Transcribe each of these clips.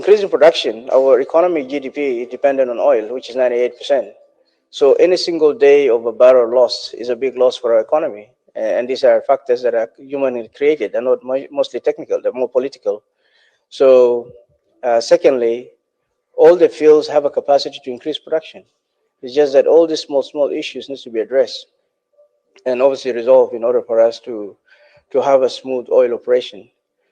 increasing production, our economy GDP is dependent on oil, which is 98%. So any single day of a barrel loss is a big loss for our economy. And these are factors that are humanly created and not mostly technical, they're more political. So secondly, all the fields have a capacity to increase production. It's just that all these small issues need to be addressed and obviously resolved in order for us to have a smooth oil operation.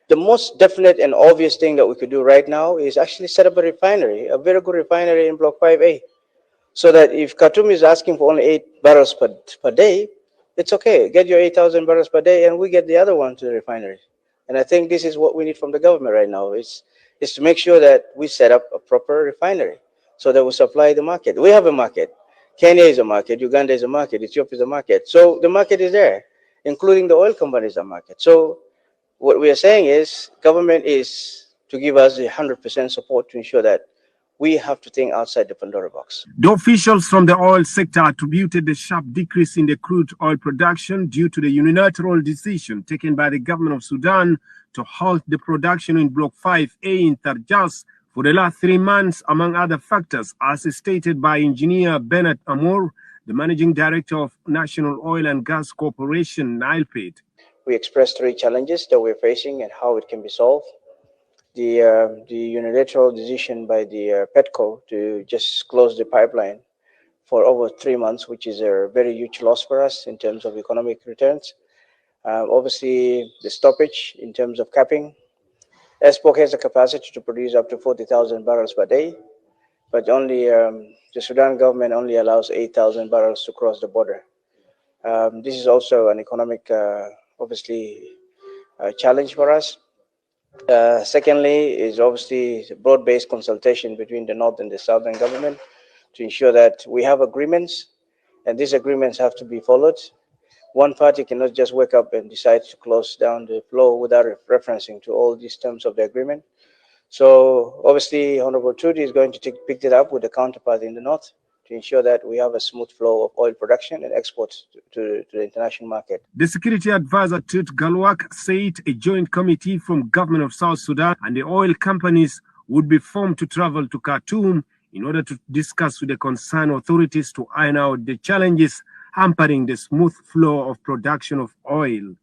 The most definite and obvious thing that we could do right now is actually set up a refinery, a very good refinery in Block 5A, so that if Khartoum is asking for only 8 barrels per day, it's okay. Get your 8,000 barrels per day, and we get the other one to the refinery. And I think this is what we need from the government right now, is to make sure that we set up a proper refinery so that we supply the market. We have a market. Kenya is a market, Uganda is a market, Ethiopia is a market. So the market is there, including the oil companies are market. So what we are saying is government is to give us 100% support to ensure that we have to think outside the Pandora box. The officials from the oil sector attributed the sharp decrease in the crude oil production due to the unilateral decision taken by the government of Sudan to halt the production in Block 5A in Tarjas for the last 3 months, among other factors, as stated by engineer Bernard Amour, the managing director of National Oil and Gas Corporation, Nilepet. We expressed 3 challenges that we're facing and how it can be solved. The unilateral decision by the PETCO to just close the pipeline for over 3 months, which is a very huge loss for us in terms of economic returns. Obviously, the stoppage in terms of capping. ESPOC has a capacity to produce up to 40,000 barrels per day, but only the Sudan government only allows 8,000 barrels to cross the border. This is also an economic, obviously, challenge for us. Secondly, is obviously broad-based consultation between the North and the Southern government to ensure that we have agreements, and these agreements have to be followed. One party cannot just wake up and decide to close down the flow without referencing to all these terms of the agreement. So obviously, Honorable Trudy is going to pick it up with the counterpart in the North to ensure that we have a smooth flow of oil production and exports to the international market. The security advisor Tut Galwak said a joint committee from government of South Sudan and the oil companies would be formed to travel to Khartoum in order to discuss with the concerned authorities to iron out the challenges hampering the smooth flow of production of oil.